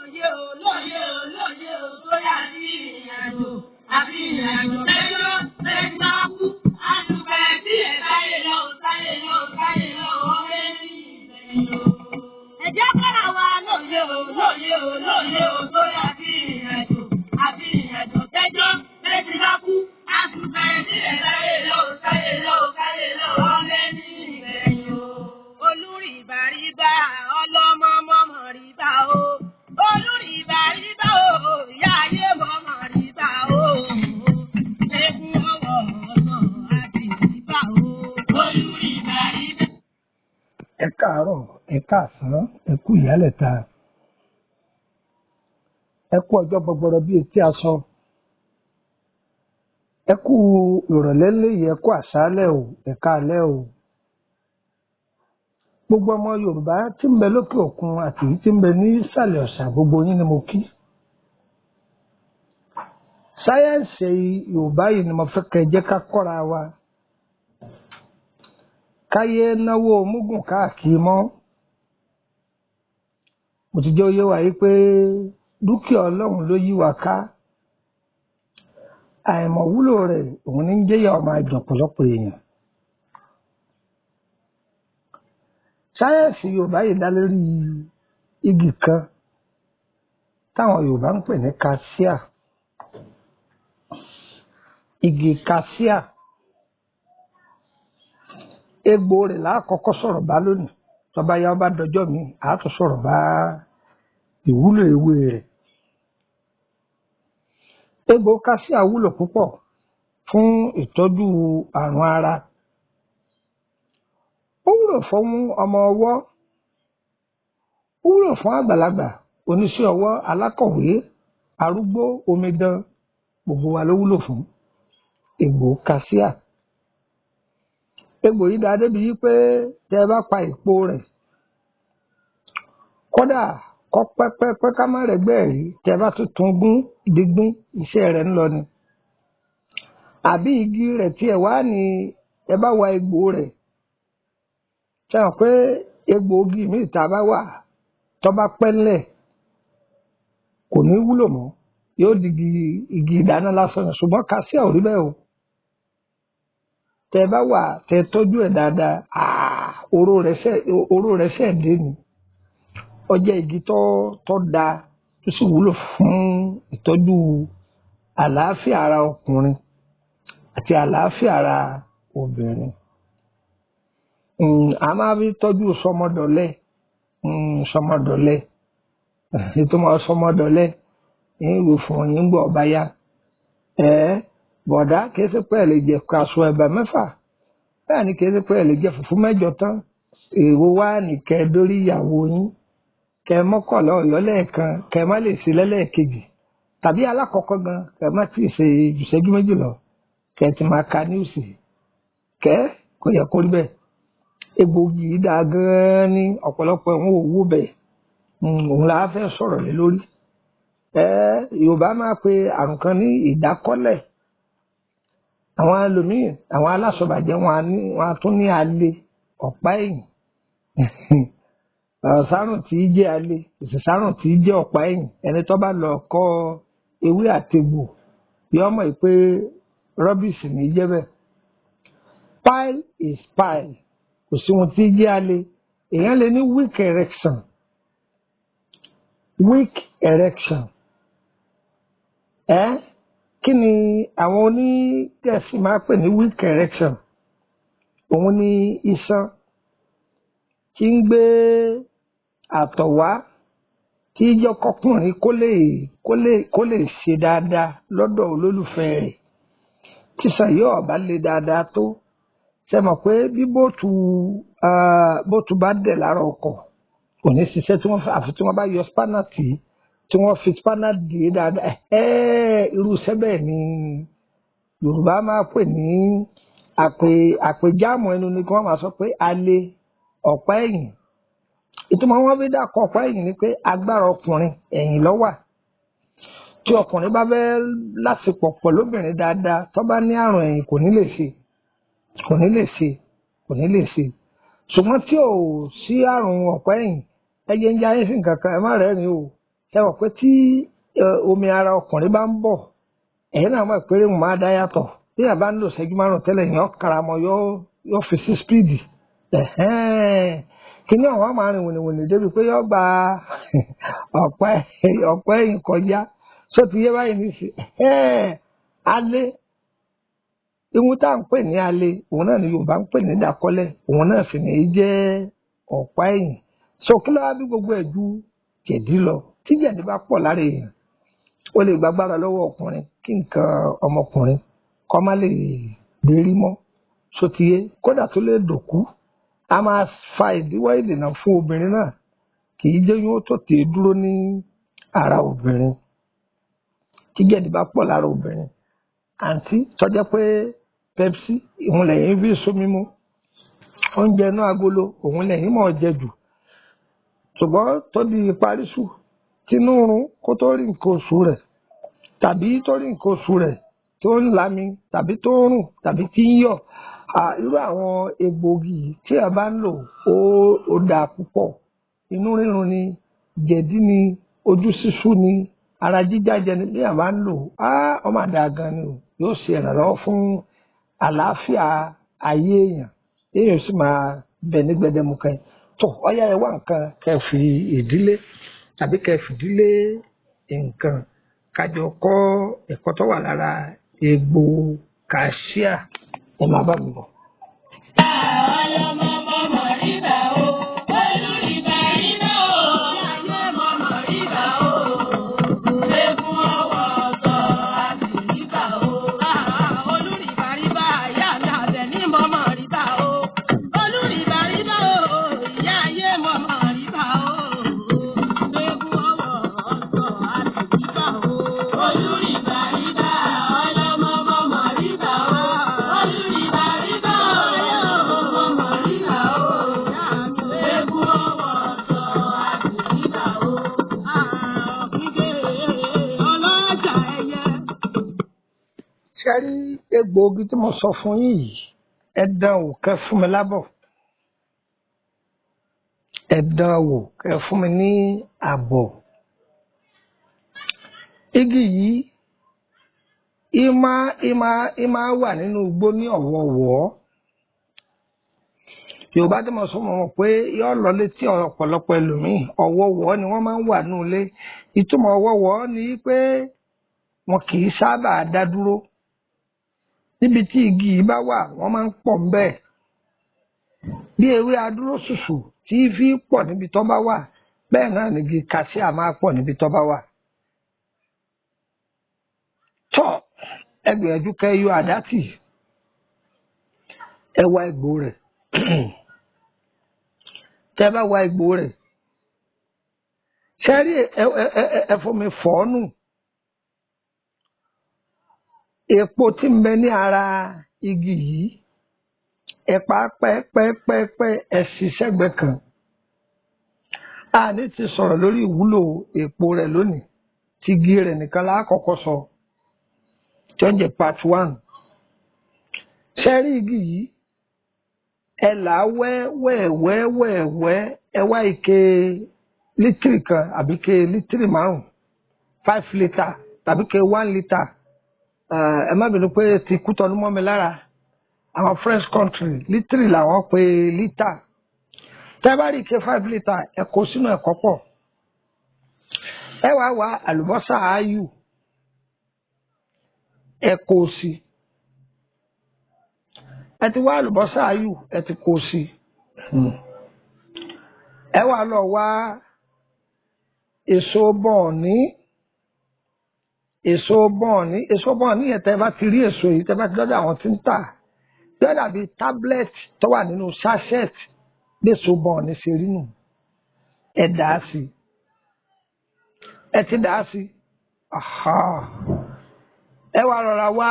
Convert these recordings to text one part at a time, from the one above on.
lóye o tó yà sí ìrìnàjò àfi ìrìnàjò mẹ́jọ mẹ́jọ kú àtúbẹ̀ tí ẹ̀ sáyé lọ ọ̀rẹ́ ní ìgbẹ̀yìn o. Ẹ̀jẹ̀ kọ́ra wa lóye o tó yà sí ìrìnàjò àfi ìrìnàjò mẹ́jọ mẹ́jọ kú àtúbẹ̀ tí ẹ̀ sáyé lọ ọ̀rẹ́ ní ìgbẹ̀yìn o. Olúrìbàrìbà ọlọ́mọmọmọ rìbà o. Olúrìbàrìbà o ìyá ayé mọmọ rìbà o. Egun ọwọ́ ọmọ àti rìbà o. Olúrìbàrìbà. Ẹ káàárọ̀, ẹ káàsán, ẹ kú ìyálẹ̀ta, ẹ kú ọjọ́ gbọgbọrọ bí etí aṣọ, ẹ kú ìrọ̀lẹ́ léyìí, ẹ kú àṣálẹ́ o, ẹ káalẹ́ o. Gbogbo ọmọ Yorùbá tí ń bẹ lókè òkun àti tí ń bẹ ní ìsàlẹ̀ ọ̀sà gbogbo yín ni mo kí. Sáyẹ́ǹsì Yorùbá yìí ni mo fẹ́ kẹ́ jẹ́ ká kọ́ra wa. Káyé náwó múgùn káàkiri mọ́. Mo ti jẹ́ oyé wa yìí pé dúkìá Ọlọ́run ló yí wa ká. Àìmọ̀ wúlò rẹ̀ òun ní ń jẹ́yà ọmọ àjọ ọ̀pọ̀lọpọ̀ èèyàn. Sáyẹ́ǹsì Yorùbá yìí dá lórí igi kan táwọn Yorùbá ń pè ní kasíà. Igi kasíà. Egbò rẹ̀ lákọ̀ọ́kọ́ sọ̀rọ̀ bá lónìí. Tó bá yá bá dọjọ́ mi, àá tún sọ̀rọ̀ bá ìwúlò ewé rẹ̀. Egbò kasíà wúlò púpọ̀ fún ìtọ́jú àrùn ara. Ó wúlò fún ọmọ ọwọ́, ó wúlò fún àgbàlagbà, oníṣẹ́ ọwọ́, alákọ̀wé, arúgbó, omidan, gbogbo wa ló wúlò fún egbò kasíà. Egbò yìí dáa débi wípé tẹ bá pa èpo rẹ̀, kódà kọ́ pẹ́pẹ́pẹ́ ká má rẹ̀gbẹ́ rí, tẹ bá tún gún dígbín, iṣẹ́ rẹ̀ ń lọ ni. Àbí igi rẹ̀ tí ẹ wá ní ẹ bá wa egbò rẹ̀, ṣe hàn pé egbòogi míì tá a bá wà tó bá pẹ́ńlẹ̀ kò ní wúlò mọ́, yóò di igi ìdáná lásán ni. Ṣùgbọ́n kasíà ò rí bẹ́ẹ̀ o. Tẹ bá wà tẹ tọ́jú ẹ̀ dáadáa, oró rẹ̀ ṣẹ̀ dé ni. Ó jẹ́ igi tó dáa tó sì wúlò fún ìtọ́jú àlàáfíà ara ọkùnrin àti àlàáfíà ara obìnrin. A máa fi tọ́jú sọmọdọ̀lẹ́, ètò máa sọmọdọ̀lẹ́ ìwé fún yín gbọ́ ọba yá. Bọ̀dá kìí ṣe pé ẹ lè jẹ kaṣọ ẹ̀bà mẹ́fà, bẹ́ẹ̀ ni kìí ṣe pé ẹ lè jẹ fùfú mẹ́jọ tán. Èrò wá ní kẹ́ dórí ìyàwó yín, kẹ́ mọ́kànlá ọ̀yọ́ lẹ́ẹ̀kan, kẹ́ má lè ṣe lẹ́lẹ́ẹ̀kejì, tàbí alákọ̀ọ́kọ́ gan kẹ́ má tí ì ṣe ìṣẹ́jú méjì lọ, kẹ́ ti máa ka níwùsì. Kò yẹ kó rí bẹ́ẹ̀. Egbògi yìí dáa gan-an ní ọ̀pọ̀lọpọ̀ ẹ̀wọ̀n òwú bẹ̀. Òun la fẹ́ sọ̀rọ̀ lé lórí. Yorùbá máa pe àrùn kan ní ìdákọ́lẹ̀. Àwọn ẹlòmíì, àwọn alásọ̀bàjẹ́ wọn a tún ní alẹ́ ọ̀pá ẹ̀yìn. Sárùn tí í jẹ́ alẹ́, ìsìsárùn tí í jẹ́ ọ̀pá ẹ̀yìn. Ẹni tó bá lọ kọ́ ewé àtegbò yọ mọ̀ pé rọ́bìsì ní í jẹ́ bẹ́ẹ̀. Pile is pile. Kò sí ohun tí jẹ́ alẹ́. Èèyàn lè ní weak erection. Kí ni àwọn onígẹ̀ẹ́sì máa pè ní weak erection? Òun ni iṣan tí ń gbé àtọ̀ wá tí jẹ́ kọkùnrin kó lè ṣe dáadáa lọ́dọ̀ olólùfẹ́ rẹ̀. Tíṣan yóò bá lè dáadáa tó, ṣe mọ̀ pé bí bóòtù bá dẹ̀ lára ọkọ̀ kò ní ṣiṣẹ́ àfi tí wọ́n bá yọ spanner tí wọ́n fi spanner dè é dáadáa. Irú iṣẹ́ bẹ́ẹ̀ ni Yorùbá máa pè ní àpèjáàmù ẹnu ni kí wọ́n máa sọ pé alẹ́ ọ̀pá ẹ̀yìn. Ìtumọ̀ wọn fi dàkọ̀ ọ̀pá ẹ̀yìn ni pé agbára ọkùnrin ẹ̀yìn ló wà. Tí ọkùnrin bá fẹ́ lásìpọ̀ pọ̀ lóbìnrin dáadáa, tó bá ní àrùn ẹ̀yìn kò ní lè ṣe. Ṣùgbọ́n tí ò sí àrùn ọ̀pá ẹ̀yìn, ẹyẹ ń jayé sí nǹkan kan, ẹ má rẹ́rìn o. ṣe wọ̀ pé tí omi ara ọkùnrin bá ń bọ̀ ẹ̀yìn náà mọ̀ pé mo máa dá yàtọ̀ bí yàrá bá ń lò ṣẹ́jú márùn tẹ́lẹ̀ yẹn karamọ́ yóò fi sí spíìdì kíní ọ̀hún máa rìn wìnìwìnì débi pé yóò gba ọ̀pẹ́ ẹ̀yìn kọjá só ti yé báyìí nísì alẹ́ ihun tá à ń pè ní alẹ́ òun náà ni Yorùbá ń pè ní ìdákọ́lẹ̀ òun náà sì ní í jẹ́ ọ̀pá ẹ̀yìn so kí ló wá bí gbogbo ẹ̀ ju jẹ̀dí lọ tí jẹ̀dí bá pọ̀ lára èèyàn ó lè gbàgbára lọ́wọ́ ọkùnrin kí nǹkan ọmọkùnrin kó má lè dérí mọ́ só ti yé kódà tó lè dòkú a máa fa ìdíwọ́ ìdènà fún obìnrin náà kì í jẹ́ yóò tó tè dúró ní ara obìnrin tí jẹ̀dí bá pọ̀ lára obìnrin àǹtí tọ́jẹ́ pé Pepsi òun lẹ́yìn bí sómi mú oúnjẹ inú agolo òun lẹ́yìn mọ̀ jẹ jù ṣùgbọ́n tó di parísù tínú rún kó tó rí nǹkan oṣù rẹ̀ tàbí tó rí nǹkan oṣù rẹ̀ tó ń lami tàbí tó ń rùn tàbí tí ń yọ̀ irú àwọn egbògi tí a bá ń lò ó dáa púpọ̀ inú rírun ni jẹ̀dí ni ojú ṣíṣú ni ara jíjájẹ ni bí a bá ń lò ó máa dáa gan ni o yóò ṣe ìrànlọ́wọ́ fún àlàáfíà ayé èèyàn sì máa bẹ ní gbẹdẹmukẹ tó ọyá ẹ wá nǹkan kẹfì ìdílé tàbí kẹfì ìdílé nǹkan kájọ kọ́ ẹ̀kọ́ tó wà lára egbò kàṣíà ẹ máa bá mi bọ̀. ṣe rí egbòogi tí mo sọ fún yín yìí ẹ dán wò kẹ́ fún mi lábọ̀ ẹ dán wò kẹ́ fún mi ní àbọ̀ igi yìí ìmá wà nínú igbó ní ọ̀wọ̀ọ̀wọ́ Yorùbá tí mo sọ mọ̀ pé yóò lọ létí ọ̀pọ̀lọpọ̀ ẹlòmíì ọ̀wọ̀ọ̀wọ́ ni wọ́n máa ń wà nínú ilé ìtumọ̀ ọ̀wọ̀ọ̀wọ́ ni pé wọn kì í sábà dá dúró níbi tí igi yìí bá wà wọ́n máa ń pọ̀ ń bẹ́ẹ̀ bí ewé adúró ṣùṣù tí fi pọ̀ níbi tó bá wà bẹ́ẹ̀ náà nìgi kàṣíà máa pọ̀ níbi tó bá wà. tọ́ ẹgbẹ̀ẹ́jú kẹ́ yọ àdátì ẹ wá egbò rẹ̀ tẹ́ bá wá egbò rẹ̀ ṣẹ́rí ẹ fún mi fọ́ọ̀nù èpo tí ń bẹ ní ara igi yìí ẹ̀pà pẹ́pẹ́pẹ́pẹ́ ẹ̀sì sẹ́gbẹ́ kan a ní ti sọ̀rọ̀ lórí ìwúlò èpo rẹ̀ lónìí tí igi rẹ̀ nìkan lákọ̀ọ́kọ́ sọ tí ó ń jẹ́ part 1 ṣẹ́rí igi yìí ẹ là á wẹ́wẹ́wẹ́wẹ́ ẹ wá ike lítìrì kan àbí ike lítìrì 5 litre tàbí ike 1 litre ẹ má bínú pé ti Kútọ́nù mọ́ mi lára àwọn French country lítìrì làwọn pe lítà tẹ́ bá rí ike 5 litre ẹ kó sínú ẹ̀kọ́ pọ̀ ẹ wá àlùbọ́sà áyù ẹ kó sí ẹ ti wá àlùbọ́sà áyù ẹ ti kó sí ẹ wá lọ wá èso bọ̀ọ̀ní yẹn tẹ́ bá ti rí èso yìí tẹ́ bá ti lọ́dọ̀ àwọn tí ń tà yóò dàbí tablet tó wà nínú sachet léso bọ̀ọ̀ní ṣe rí nù ẹ dà á sí ẹ ti dà á sí ẹ wá rọra wá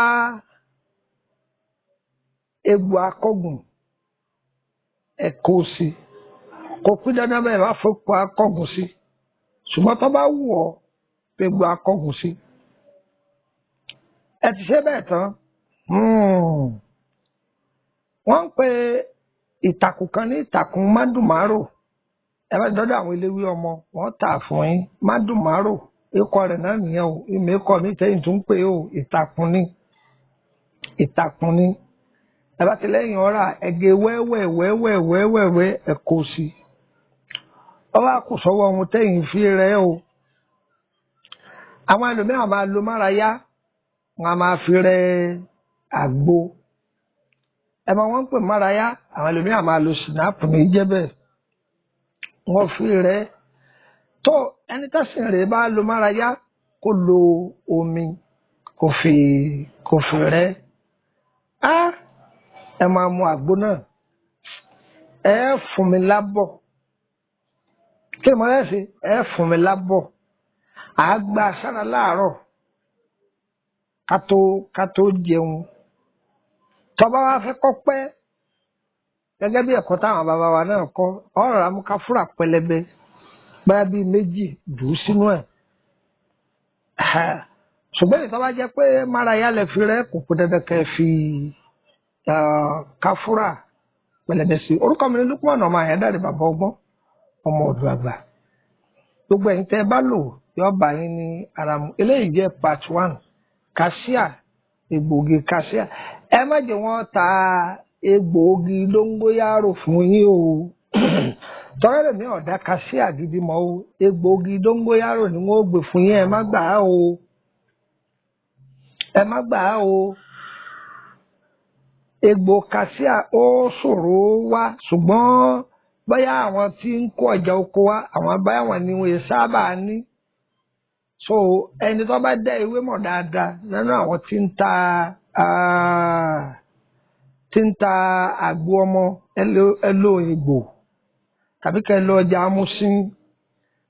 egbò akọ́gùn ẹ kó sí kò pín dandan bẹ́ẹ̀ bá fọ́pọ̀ akọ́gùn sí ṣùgbọ́n tó bá wù ọ́ egbò akọ́gùn sí ẹ ti ṣe bẹ́ẹ̀ tán wọ́n ń pe ìtàkùn kan ní ìtàkùn mádùmárò ẹ bá dọ́dọ̀ àwọn eléwé ọmọ wọ́n tà fún yín mádùnmárò ikọ̀ rẹ̀ náà nìyẹn o ìmọ̀ ikọ̀ mi tẹ́yìn tó ń pè ó ìtàkùn ni ẹ bá ti lẹ́yìn ọ̀rá ẹ̀gẹ́ wẹ́wẹ́ ẹ̀kọ́ sí ọwọ́ àkùsọ̀wọ́ ohun tẹ́yìn fi rẹ̀ o àwọn ẹlòmíràn máa lo márayá wọn a máa fi rẹ̀ àgbo ẹ máa wọ́n ń pè márayá àwọn ẹlòmíràn máa lo sinapu ní jẹ́ bẹ́ẹ̀ wọ́n fi rẹ̀ tó ẹni tẹ́sìn rẹ̀ bá lo márayá kó lo omi kó fi rẹ̀ ẹ máa mu àgbo náà ẹ fún mi lábọ̀ kí mo rẹ̀ sí ẹ fún mi lábọ̀ àgbà sára láàárọ̀ ká tó jẹun tọ́ba wa fẹ́ kọ́ pẹ́ gẹ́gẹ́ bí ẹ̀kọ́ táwọn bàbá wa náà kọ́ ọ̀rọ̀ amúkáfúrà pẹlẹbẹ báyà bíi méjì dùn sínú ẹ̀ ṣùgbọ́n ìtọ́ bá jẹ́ pé márayá lè fi rẹ́ kò kó dandan kẹ́ fi káfúrà pẹlẹbẹ sí orúkọ mi ní Lukman ọmọ Àyándáré bàbá ọgbọ́n ọmọ ọ̀dọ̀ àgbà gbogbo ẹ̀yin tẹ́ ẹ bá lò yọ bá yín ní ara mu eléyìí jẹ́ part 1 kàṣíà egbòogi kàṣíà ẹ má jẹ́ wọ́n ta egbòogi dóngóyárò fún yín o tọ́rẹ́ lèmi ọ̀dà kàṣíà gidi mọ́ o egbòogi dóngóyárò ni wọ́n gbé fún yín ẹ má gbà á o egbò kàṣíà ó ṣòro wá ṣùgbọ́n bóyá àwọn tí ń kó ọjà oko wá àwọn báyà wọn ni wọ́n sábà ní so ẹni tó bá dá ewé mọ̀ dáadáa nínú àwọn tí ń ta àgbo ọmọ ẹlò òyìnbó tàbí kẹ́ ẹ lọ ọjà amúsìn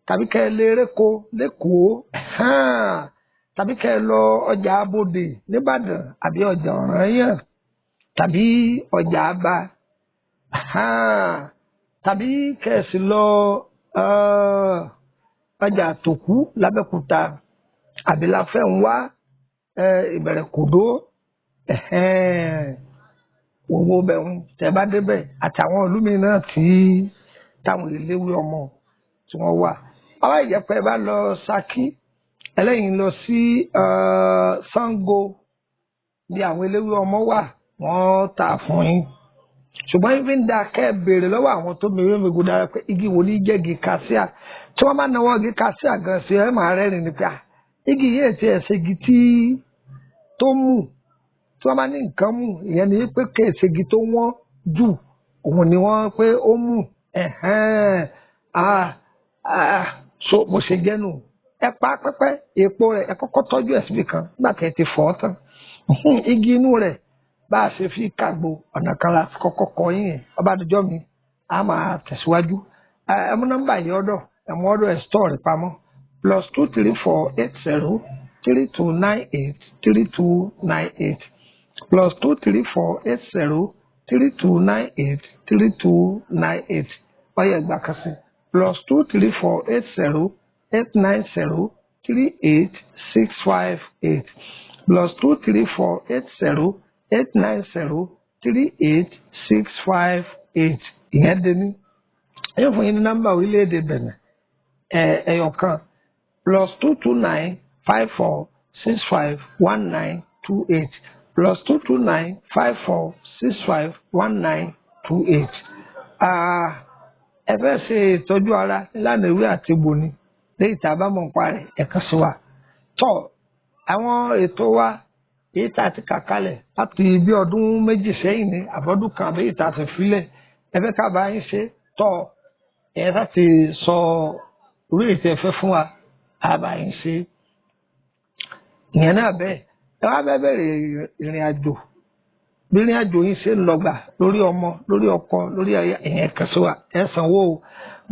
tàbí kẹ́ ẹ lè réko lẹ́kọ̀ọ́ tàbí kẹ́ ẹ lọ ọjà abòdè nìbàdàn àbí ọjà ọ̀rànyàn tàbí ọjà àbá tàbí kẹ́ ẹ sì lọ ọjà àtòkú lábẹ́kúta àbí láfẹ̀nwá ìbẹ̀rẹ̀ kòdó owó bẹ̀rù tẹ́ bá débẹ̀ àtàwọn olúmi náà tí táwọn eléwé ọmọ tí wọ́n wà. ọwọ́ ìjẹ́pẹ́ bá lọ Ṣakí ẹlẹ́yìn lọ sí Ṣàngó bí àwọn eléwé ọmọ wà wọ́n tà fún yín ṣùgbọ́n ibi ń da kẹ́ ẹ béèrè lọ́wọ́ àwọn tó mèrè mègò dára pé igi wo ní jẹ́ igi kàṣíà tí wọ́n bá náwó igi kàṣíà gan sí ẹ máa rẹ́rìn ní pé igi yìí ti ẹ̀ṣẹ̀ igi tó mú tí wọ́n bá ní nǹkan mú ìyẹn ní pé kí ẹ̀ṣẹ̀ igi tó wọ́n jù òun ni wọ́n pé ó mú so mo ṣe jẹ́nu ẹ pa pẹ́pẹ́ èèpo rẹ̀ ẹ kọ́kọ́ tọ́jú ẹ̀ síbi kan nígbà tí ẹ ti fọ́ tán igi inú rẹ̀ bá a ṣe fi kàgbo ọ̀nà kan la kọ́kọ́ kọ yín yẹn ọba àdìjọ́ mi a máa tẹ̀síwájú ẹmu nọ́mbà yìí ọ̀dọ̀ ẹmu ọ̀dọ̀ ẹ̀ stọ̀ rẹ̀ pamọ́ +2348032983298 +2348032983298 ọyẹ ẹgbà kan sí +2348089038658 +2348089038658 ìyẹn dé ní ẹ̀yọ́ fún yín ní nọ́mbà orílẹ̀-èdè Benin ẹ̀yọ̀kan +22954651928 +22954651928. ẹ fẹ́ ṣe ìtọ́jú ara nílànà ìwé àti egbò ni léyìí tá a bá mọ̀ nípa rẹ̀ ẹ̀kan sí wa tọ́ àwọn ètò wa èyí tá a ti kà kalẹ̀ láti bí ọdún méjì sẹ́yìn ní àbọ̀dún kan àbí èyí tá a ti filẹ̀ ẹ fẹ́ ká bá yín ṣe tọ́ ẹ láti sọ orí ètò ẹ̀fẹ́ fún wa a bá yín ṣe ìyẹn náà bẹ́ẹ̀ ẹ wá bẹ́ẹ̀ bẹ̀rẹ̀ ìrìn àjò bí ìrìn àjò yín ṣe ń lọ́gbà lórí ọmọ lórí ọkọ lórí ẹ̀yìn kan sí wa ẹ sanwó o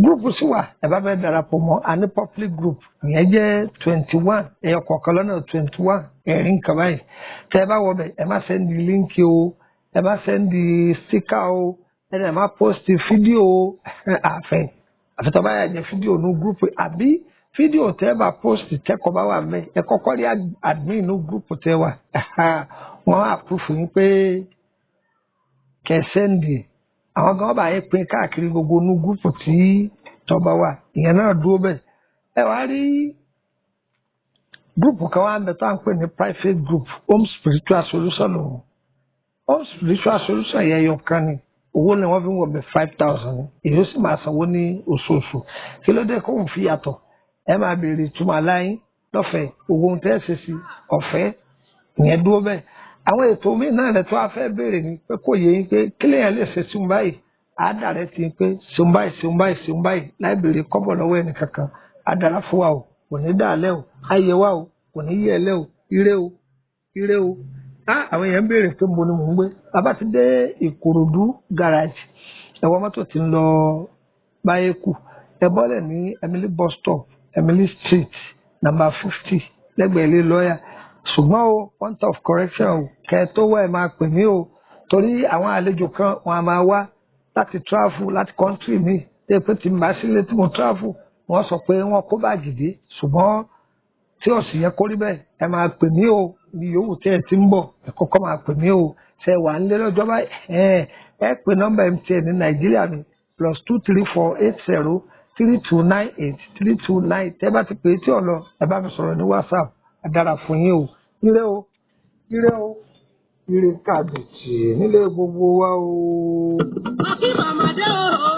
gúrùpù sí wa ẹ bá fẹ́ darapọ̀ mọ́ a ní public group ìyẹn jẹ́ 21 ẹ̀yọ kọ̀ọ̀kan lọ́nà 21 ẹ̀rín nǹkan báyìí tẹ́ ẹ bá wọ bẹ̀ ẹ má sẹ́ndì líǹkì o ẹ má sẹ́ndì stíkà o ẹ dẹ̀ má pósìtì fídíò àfẹ́tọ́ báyà jẹ́ fídíò ní gúrùpù àbí fídíò tẹ́ ẹ bá pósìtì tẹ́kọ̀ọ́ bá wà mẹ́ ẹ kọ́kọ́ rí admin ní gúrùpù tẹ́ wà wọ́n àpúfù yín pé kẹ́ sẹ́ndì àwọn gan bá yẹ pín káàkiri gbogbo ní gúrùpù tí tọ́ba wà ìyẹn náà dúró bẹ́ẹ̀ ẹ wá rí gúrùpù kan wá ń bẹ tá à ń pè ní private group home spiritual solution o home spiritual solution yẹn yọ kan ni owó ni wọ́n fi ń wọ̀ bẹ̀ 5,000 èyí ó sì máa sanwó ní oṣooṣù kí ló dé kó ń fi yàtọ̀ ẹ máa béèrè ìtumọ̀ aláyín lọ́fẹ̀ẹ́ owó ohun tẹ́ ẹ ṣe sí ọ̀fẹ́ ìyẹn dúró bẹ́ẹ̀ àwọn ètò míì náà rẹ̀ tó wá fẹ́ béèrè ni pé kò yẹ yín pé kí lèèyàn lè ṣe sí un báyìí àádàrẹ́ ti pé ṣeun báyìí ṣeun báyìí ṣeun báyìí láì béèrè kọ́bọ̀ lọ́wọ́ ẹnì kankan àdàrà fún wa o kò ní dàálẹ̀ o ayé wa o kò ní yẹ ẹlẹ́ o ire o ire o àwọn èèyàn ń béèrè pé mo ni mò ń gbé bàbá ti dé Ìkòròdú garage ẹ̀wọ́ mọ́tò ti ń lọ Báyékù ẹ bọ́lẹ̀ ní Emily bus stop Emily street number 50 lẹ́gbẹ̀ẹ́ ilé lọ́ọ̀yà ṣùgbọ́n o point of correction o kẹ́ ẹ tó wá ẹ máa pè mí o torí àwọn àlejò kan wọn a máa wá láti travel láti country mi ṣé pé tí n bá sílé tí mo travel wọ́n sọ pé wọ́n kó báàgì dé ṣùgbọ́n tí ó sì yẹ kó rí bẹ́ẹ̀ ẹ máa pè mí o ní yòówù tí ẹ ti ń bọ̀ ẹ kọ́kọ́ máa pè mí o ṣe wà ń lé lọ́jọ́ báyìí ẹ pè nọ́mbà MTN ní Nàìjíríà mi +23480 3298 329 tẹ́ bá ti pè é tí ò lọ ẹ bá mi sọ̀rọ̀ ní WhatsApp á dára fún yín o ire o ire o ire kàbìtì nílé gbogbo wa o. Àbí màmá dé o.